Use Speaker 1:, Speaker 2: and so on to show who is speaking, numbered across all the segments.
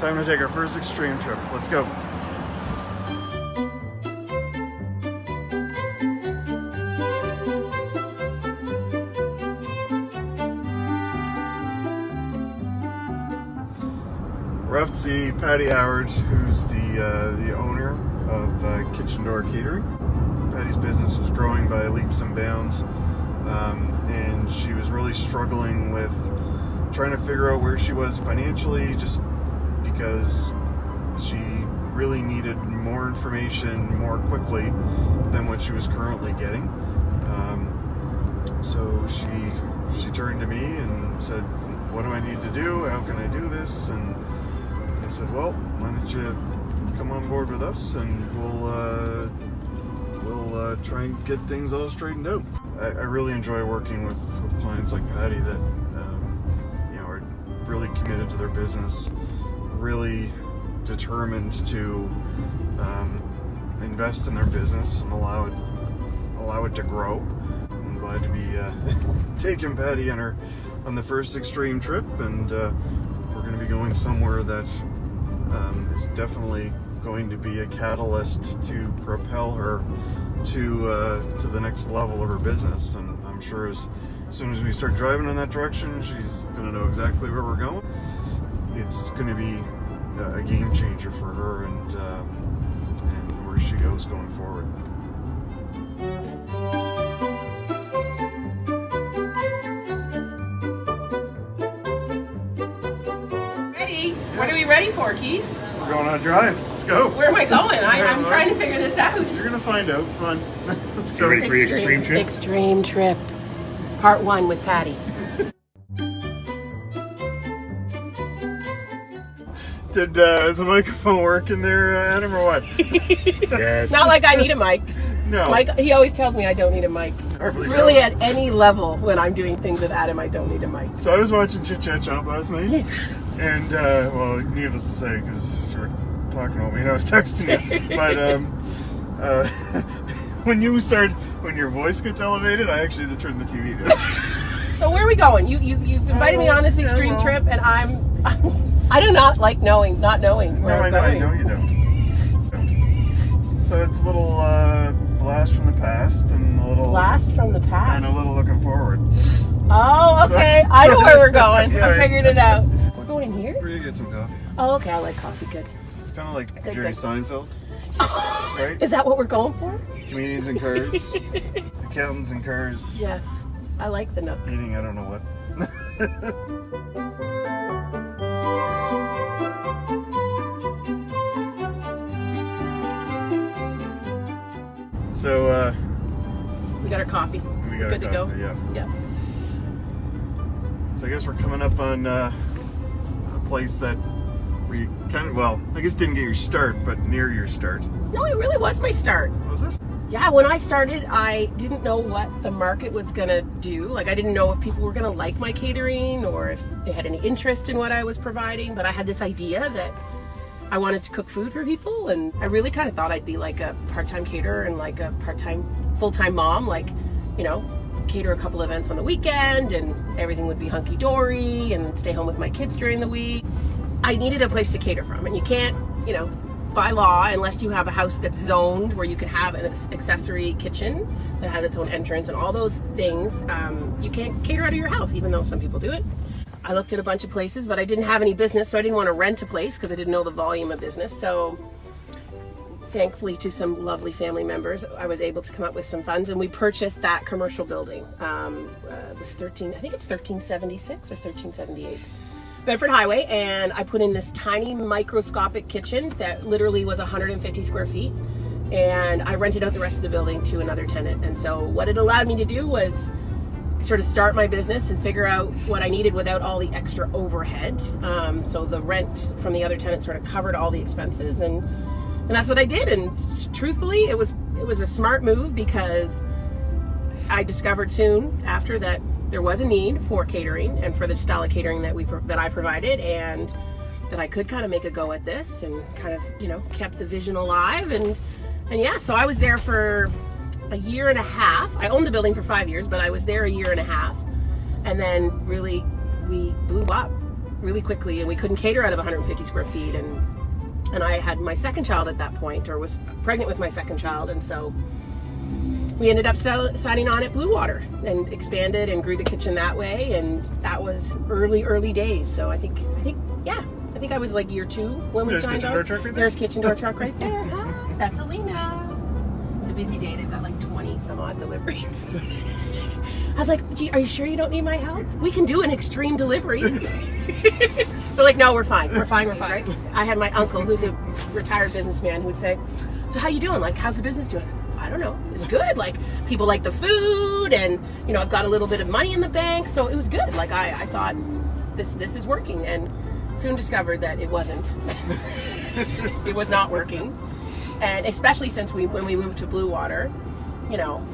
Speaker 1: Time to take our first extreme trip. Let's go. We're off to see Patty Howard, who's the owner of KitchenDoor Catering. Patty's business was growing by leaps and bounds, and she was really struggling with trying to figure out where she was financially, just because she really needed more information more quickly than what she was currently getting. So she turned to me and said, "What do I need to do? How can I do this?" And I said, "Well, why don't you come on board with us, and we'll try and get things all straightened out." I really enjoy working with clients like Patty that are really committed to their business, really determined to invest in their business and allow it to grow. I'm glad to be taking Patty on the first extreme trip, and we're going to be going somewhere that is definitely going to be a catalyst to propel her to the next level of her business. And I'm sure as soon as we start driving in that direction, she's going to know exactly where we're going. It's going to be a game changer for her and where she goes going forward.
Speaker 2: Ready? What are we ready for, Keith?
Speaker 1: We're going on a drive. Let's go.
Speaker 2: Where am I going? I'm trying to figure this out.
Speaker 1: You're going to find out. Come on. Let's go.
Speaker 3: You ready for your extreme trip?
Speaker 2: Extreme trip. Part 1 with Patty.
Speaker 1: Is the microphone working there, Adam, or what?
Speaker 3: Yes.
Speaker 2: Not like I need a mic.
Speaker 1: No.
Speaker 2: Mike, he always tells me I don't need a mic.
Speaker 1: Hardly
Speaker 2: Really,
Speaker 1: know.
Speaker 2: at any level, when I'm doing things with Adam, I don't need a mic.
Speaker 1: So I was watching Chit Chat Shop last night, and well, needless to say, because you were talking about me and I was texting you, but when your voice gets elevated, I actually had to turn the TV down.
Speaker 2: So where are we going? You invited me on this extreme trip, and I do not like not knowing where I'm going.
Speaker 1: I know you don't. So it's a little blast from the past and a little
Speaker 2: Blast from the past.
Speaker 1: and a little looking forward.
Speaker 2: Oh, okay. I know where we're going. I figured it out. We're going here?
Speaker 1: We're gonna get some coffee.
Speaker 2: Oh, okay. I like coffee. Good.
Speaker 1: It's kind of like
Speaker 2: Good,
Speaker 1: Jerry
Speaker 2: good.
Speaker 1: Seinfeld, right?
Speaker 2: Is that what we're going for?
Speaker 1: Comedians in cars, accountants in cars,
Speaker 2: Yes. I like the Nook.
Speaker 1: eating I don't know what. So
Speaker 2: We got our coffee.
Speaker 1: we got
Speaker 2: Good
Speaker 1: a
Speaker 2: to go.
Speaker 1: coffee, yeah.
Speaker 2: Yeah.
Speaker 1: So I guess we're coming up on a place that we kind of, well, I guess didn't get your start, but near your start.
Speaker 2: No, it really was my start.
Speaker 1: Was it?
Speaker 2: Yeah, when I started, I didn't know what the market was gonna do. Like, I didn't know if people were gonna like my catering or if they had any interest in what I was providing, but I had this idea that I wanted to cook food for people, and I really kind of thought I'd be like a part-time caterer and like a part-time, full-time mom, like, cater a couple events on the weekend and everything would be hunky-dory and stay home with my kids during the week. I needed a place to cater from, and you can't, by law, unless you have a house that's zoned where you can have an accessory kitchen that has its own entrance and all those things, you can't cater out of your house, even though some people do it. I looked at a bunch of places, but I didn't have any business, so I didn't want to rent a place because I didn't know the volume of business. So thankfully to some lovely family members, I was able to come up with some funds, and we purchased that commercial building. It was 1376 or 1378. Bedford Highway, and I put in this tiny microscopic kitchen that literally was 150 square feet, and I rented out the rest of the building to another tenant. And so what it allowed me to do was sort of start my business and figure out what I needed without all the extra overhead. So the rent from the other tenant sort of covered all the expenses, and that's what I did. And truthfully, it was a smart move, because I discovered soon after that there was a need for catering and for the style of catering that I provided, and that I could kind of make a go at this and kind of, kept the vision alive. And yeah, so I was there for a year and a half. I owned the building for 5 years, but I was there a year and a half. And then really we blew up really quickly, and we couldn't cater out of 150 square feet. And I had my second child at that point, or was pregnant with my second child, and so we ended up signing on at Blue Water and expanded and grew the kitchen that way. And that was early days. So I think I was like year 2 when we signed on.
Speaker 1: There's KitchenDoor truck right there.
Speaker 2: There's KitchenDoor truck right there. Hi, that's Alina. It's a busy day. They've got like 20 some odd deliveries. I was like, gee, are you sure you don't need my help? We can do an extreme delivery. They're like, no, we're fine. We're fine. Right? I had my uncle, who's a retired businessman, who would say, so how you doing? Like, how's the business doing? I don't know. It's good. Like, people like the food, and you know, I've got a little bit of money in the bank, so it was good. Like, I thought this is working, and soon discovered that it wasn't. It was not working, and especially since when we moved to Blue Water, you know.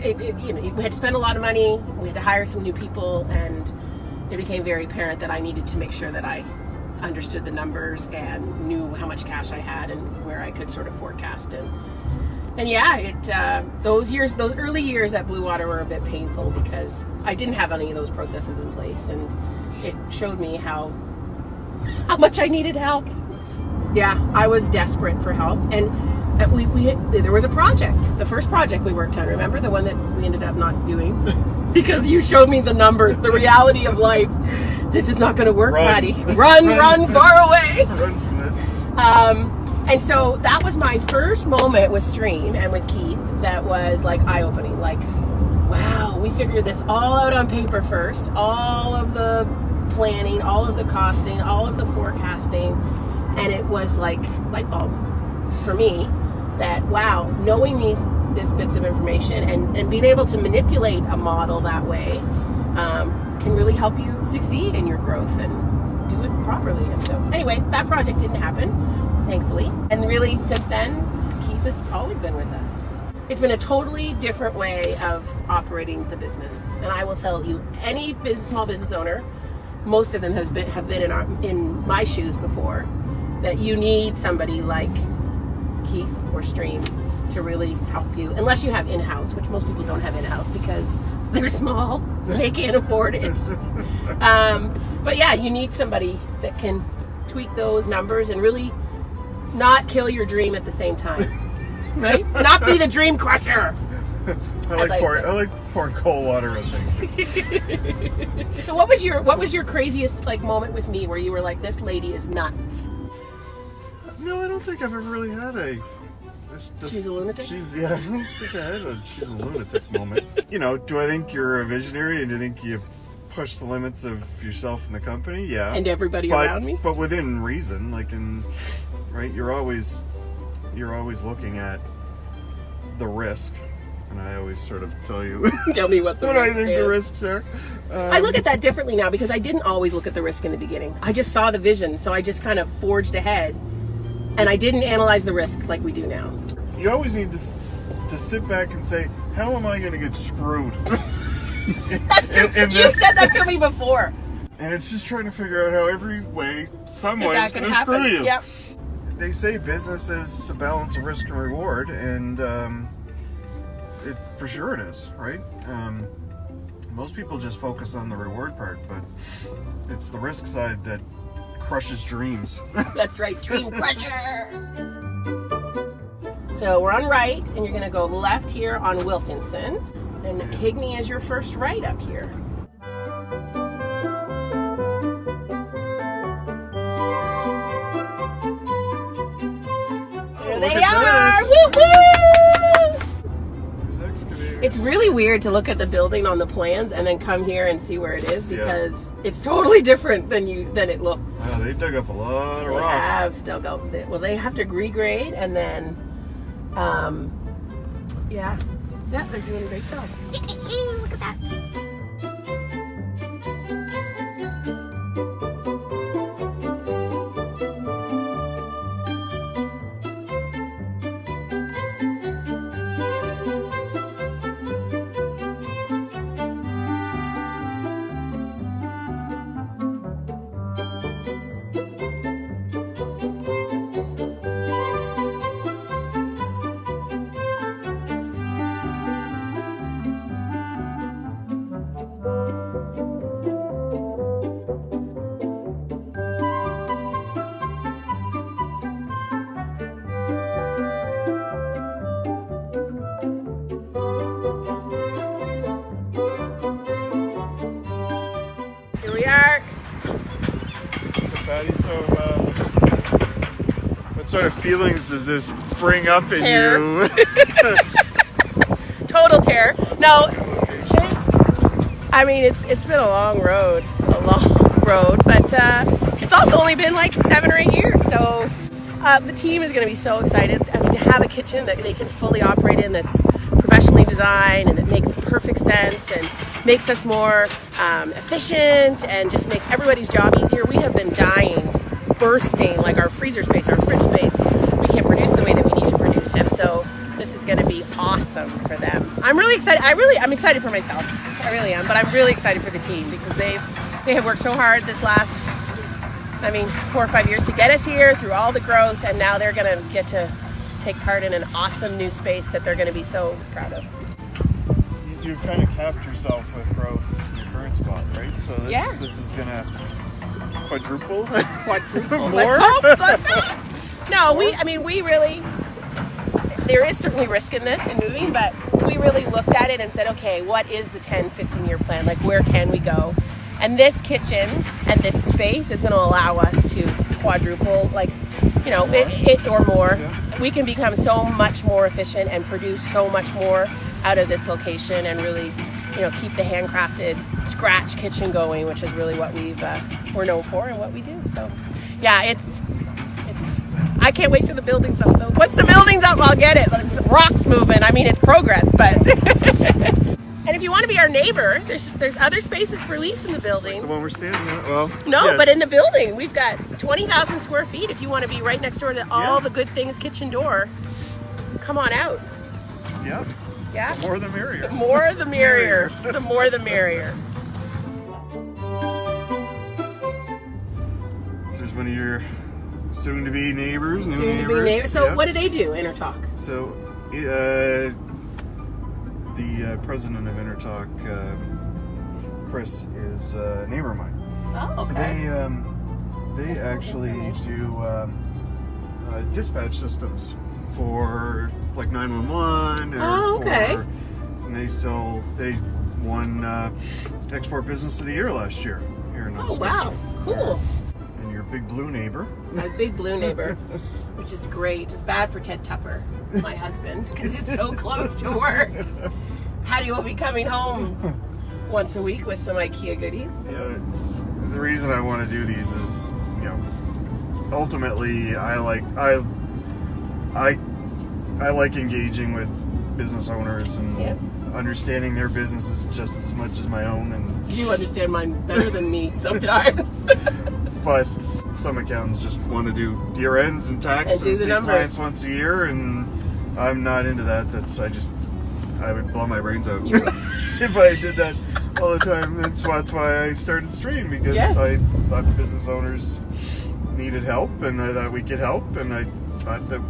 Speaker 2: You know, we had to spend a lot of money. We had to hire some new people, and it became very apparent that I needed to make sure that I understood the numbers and knew how much cash I had and where I could sort of forecast. And yeah, those early years at Blue Water were a bit painful because I didn't have any of those processes in place, and it showed me how much I needed help. Yeah, I was desperate for help, and there was a project, the first project we worked on, remember? The one that we ended up not doing because you showed me the numbers, the reality of life. This is not going to work, Patty. Run far away.
Speaker 1: Run from this.
Speaker 2: And so that was my first moment with Stream and with Keith that was like eye-opening. Like, wow, we figured this all out on paper first. All of the planning, all of the costing, all of the forecasting. And it was like light bulb for me. That, wow, knowing these bits of information and being able to manipulate a model that way can really help you succeed in your growth and do it properly. And so anyway, that project didn't happen, thankfully. And really, since then, Keith has always been with us. It's been a totally different way of operating the business. And I will tell you, any small business owner, most of them have been in my shoes before, that you need somebody like Keith or Stream to really help you, unless you have in-house, which most people don't have in-house because they're small, they can't afford it. But yeah, you need somebody that can tweak those numbers and really not kill your dream at the same time, right? Not be the dream crusher.
Speaker 1: I like pouring cold water on things.
Speaker 2: So what was your craziest like moment with me where you were like, this lady is nuts?
Speaker 1: No, I don't think I've ever really had
Speaker 2: she's a lunatic?
Speaker 1: I don't think I had she's a lunatic moment. You know, do I think you're a visionary and do you think you push the limits of yourself and the company? Yeah.
Speaker 2: And everybody around me?
Speaker 1: But within reason, right, you're always looking at the risk. And I always sort of tell you
Speaker 2: tell me what
Speaker 1: I think the risks are.
Speaker 2: I look at that differently now because I didn't always look at the risk in the beginning. I just saw the vision, so I just kind of forged ahead. And I didn't analyze the risk like we do now.
Speaker 1: You always need to sit back and say, how am I going to get screwed?
Speaker 2: That's true. You said that to me before.
Speaker 1: And it's just trying to figure out how every way, some way, is going to screw you.
Speaker 2: Yep.
Speaker 1: They say business is a balance of risk and reward, and for sure it is, right? Most people just focus on the reward part, but it's the risk side that crushes dreams.
Speaker 2: That's right, dream crusher. So we're on right, and you're going to go left here on Wilkinson, and Higney is your first right up here. There they are! Woo-hoo! It's really weird to look at the building on the plans and then come here and see where it is because it's totally different than it looks.
Speaker 1: Wow, they dug up a lot of rock.
Speaker 2: They have to regrade and then, they're doing a great job. Look at that.
Speaker 1: sort of feelings does this bring up in
Speaker 2: Terror.
Speaker 1: you?
Speaker 2: Total terror. No, I mean it's been a long road, but it's also only been like 7 or 8 years. So the team is going to be so excited. I mean, to have a kitchen that they can fully operate in, that's professionally designed and that makes perfect sense and makes us more efficient and just makes everybody's job easier. We have been dying, bursting, like our freezer space, our fridge space. We can't produce the way that we need to produce, and so this is going to be awesome for them. I'm really excited. I'm excited for myself. I really am, but I'm really excited for the team because they have worked so hard this last, 4 or 5 years to get us here through all the growth, and now they're going to get to take part in an awesome new space that they're going to be so proud of.
Speaker 1: You've kind of capped yourself with growth in your current spot, right? So this is going to quadruple more.
Speaker 2: Let's hope. No, we really, there is certainly risk in this, in moving, but we really looked at it and said, okay, what is the 10, 15-year plan? Like, where can we go? And this kitchen and this space is going to allow us to quadruple, it or more. Yeah. We can become so much more efficient and produce so much more out of this location and really, keep the handcrafted scratch kitchen going, which is really what we're known for and what we do. So, yeah, it's. I can't wait for the buildings up, though. Once the building's up, I'll get it. Like, the rock's moving. It's progress, but. And if you want to be our neighbor, there's other spaces for lease in the building.
Speaker 1: Like the one we're standing at? Well,
Speaker 2: no,
Speaker 1: yes.
Speaker 2: But in the building, we've got 20,000 square feet. If you want to be right next door to all the good things Kitchen Door, come on out.
Speaker 1: Yeah.
Speaker 2: Yeah.
Speaker 1: The more the merrier.
Speaker 2: The more the merrier. The more the merrier.
Speaker 1: There's one of your soon-to-be neighbors, new
Speaker 2: Soon-to-be
Speaker 1: neighbors.
Speaker 2: neighbors. So what do they do, InterTalk?
Speaker 1: So, the president of InterTalk, Chris, is a neighbor of mine.
Speaker 2: Oh, okay.
Speaker 1: So they actually do dispatch systems for like 911. And they won Export Business of the Year last year here in Nova Scotia.
Speaker 2: Wow, cool.
Speaker 1: And your big blue neighbor.
Speaker 2: My big blue neighbor, which is great. It's bad for Ted Tupper, my husband, because it's so close to work. Hattie will be coming home once a week with some IKEA goodies.
Speaker 1: Yeah, the reason I want to do these is, ultimately I like engaging with business owners and understanding their businesses just as much as my own. And
Speaker 2: you understand mine better than me sometimes.
Speaker 1: But some accountants just want to do year ends and tax and see clients once a year, and I'm not into that. I would blow my brains out if I did that all the time. That's why I started Stream, because I thought business owners needed help, and I thought we could help, and I thought that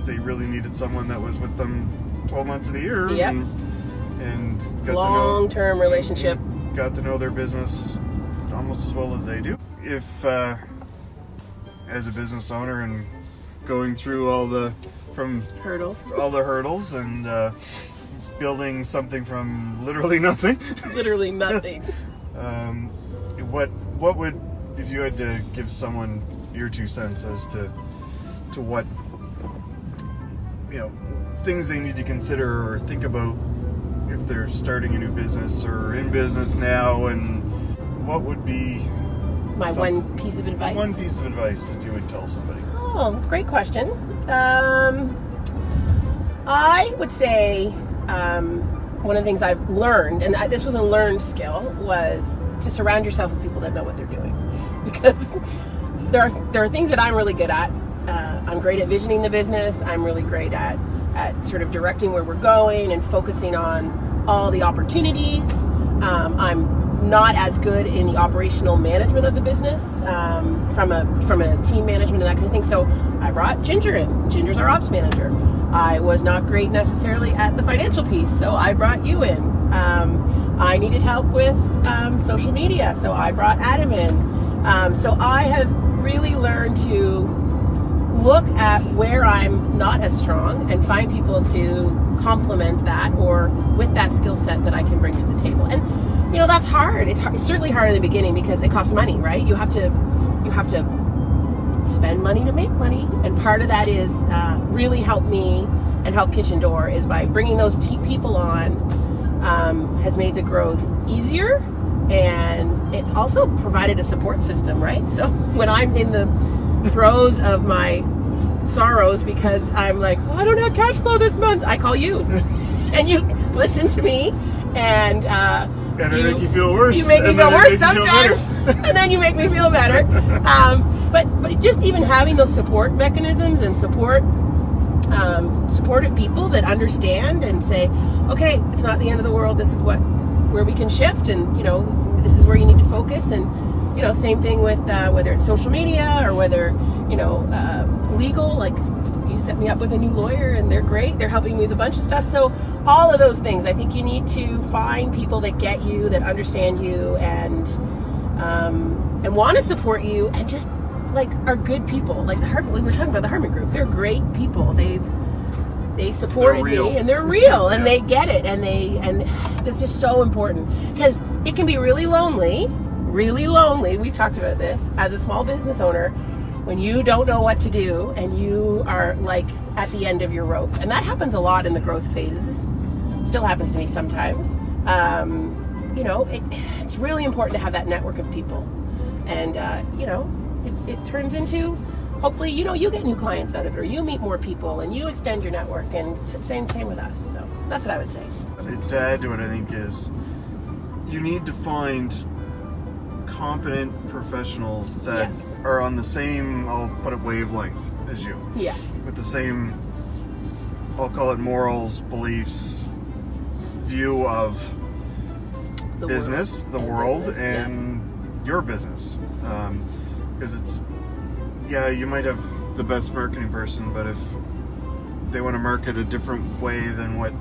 Speaker 1: they really needed someone that was with them 12 months of the year and got
Speaker 2: long-term relationship.
Speaker 1: Got to know their business almost as well as they do. If as a business owner and going through all the hurdles and building something from literally nothing.
Speaker 2: Literally nothing.
Speaker 1: What would, if you had to give someone your 2 cents as to what things they need to consider or think about if they're starting a new business or in business now, and what would be
Speaker 2: one piece of advice?
Speaker 1: One piece of advice that you would tell somebody.
Speaker 2: Oh, great question. I would say one of the things I've learned, and this was a learned skill, was to surround yourself with people that know what they're doing. Because there are things that I'm really good at. I'm great at visioning the business. I'm really great at sort of directing where we're going and focusing on all the opportunities. I'm not as good in the operational management of the business, from a team management and that kind of thing. So I brought Ginger in. Ginger's our ops manager. I was not great necessarily at the financial piece, so I brought you in. I needed help with social media, so I brought Adam in. So I have really learned to look at where I'm not as strong and find people to complement that or with that skill set that I can bring to the table. And that's hard. It's certainly hard in the beginning because it costs money, right? You have to spend money to make money. And part of that is really help me and help Kitchen Door is by bringing those people on has made the growth easier, and it's also provided a support system, right? So when I'm in the throes of my sorrows because I'm like, oh, I don't have cash flow this month, I call you and you listen to me, and
Speaker 1: it make you feel worse.
Speaker 2: You make me feel worse sometimes, and then you make me feel better. But just even having those support mechanisms and supportive people that understand and say, okay, it's not the end of the world. This is where we can shift, and this is where you need to focus. And same thing with whether it's social media or whether legal. Like, you set me up with a new lawyer, and they're great. They're helping me with a bunch of stuff. So all of those things, I think you need to find people that get you, that understand you, and want to support you, and just are good people. Like we were talking about the Hermit Group. They're great people. They supported me, and they're real, and they get it, and it's just so important, because it can be really lonely. We've talked about this as a small business owner, when you don't know what to do and you are at the end of your rope. And that happens a lot in the growth phases. It still happens to me sometimes. It's really important to have that network of people, and it turns into, hopefully, you get new clients out of it, or you meet more people and you extend your network, and same with us. So that's what I would say.
Speaker 1: To add to it, I think, is you need to find competent professionals that are on the same, I'll put it, wavelength as you.
Speaker 2: Yeah. With
Speaker 1: the same, I'll call it, morals, beliefs, view of the world, and your business. Because you might have the best marketing person, but if they want to market a different way than what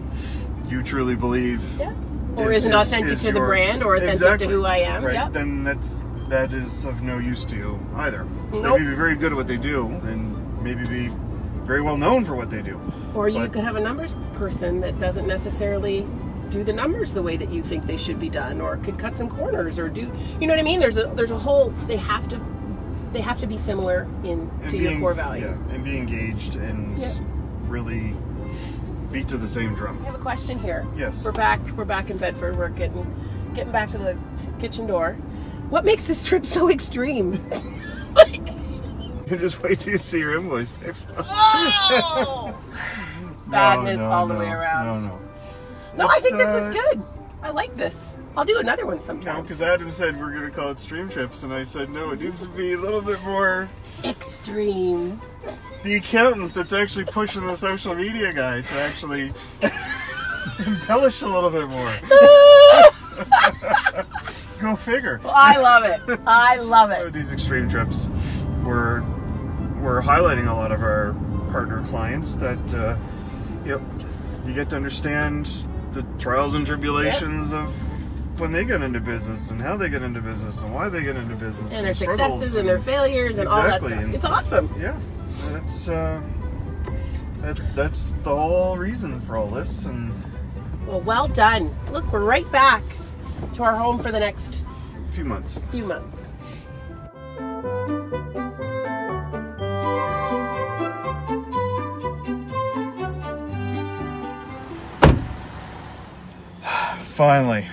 Speaker 1: you truly believe,
Speaker 2: or isn't authentic to the brand, or authentic to who I am,
Speaker 1: right? Then that is of no use to you either.
Speaker 2: Nope.
Speaker 1: They may be very good at what they do, and maybe be very well known for what they do.
Speaker 2: Or you could have a numbers person that doesn't necessarily do the numbers the way that you think they should be done, or could cut some corners, or do, you know what I mean? There's a whole, they have to be similar to your core value.
Speaker 1: Yeah, and be engaged, and really beat to the same drum.
Speaker 2: I have a question here.
Speaker 1: Yes.
Speaker 2: We're back in Bedford. We're getting back to the Kitchen Door. What makes this trip so extreme?
Speaker 1: You just wait till you see your invoice next month.
Speaker 2: Oh! Badness all the way around. No, I think this is good. I like this. I'll do another one sometime.
Speaker 1: No, because Adam said we're going to call it Stream Trips, and I said no, it needs to be a little bit more
Speaker 2: extreme.
Speaker 1: The accountant that's actually pushing the social media guy to actually embellish a little bit more. Go figure.
Speaker 2: Well, I love it.
Speaker 1: These extreme trips, we're highlighting a lot of our partner clients that you get to understand the trials and tribulations of when they get into business, and how they get into business, and why they get into business,
Speaker 2: and their successes and their failures, and all that stuff. It's awesome.
Speaker 1: Yeah, that's the whole reason for all this. And
Speaker 2: well done. Look, we're right back to our home for the next
Speaker 1: few months. Finally,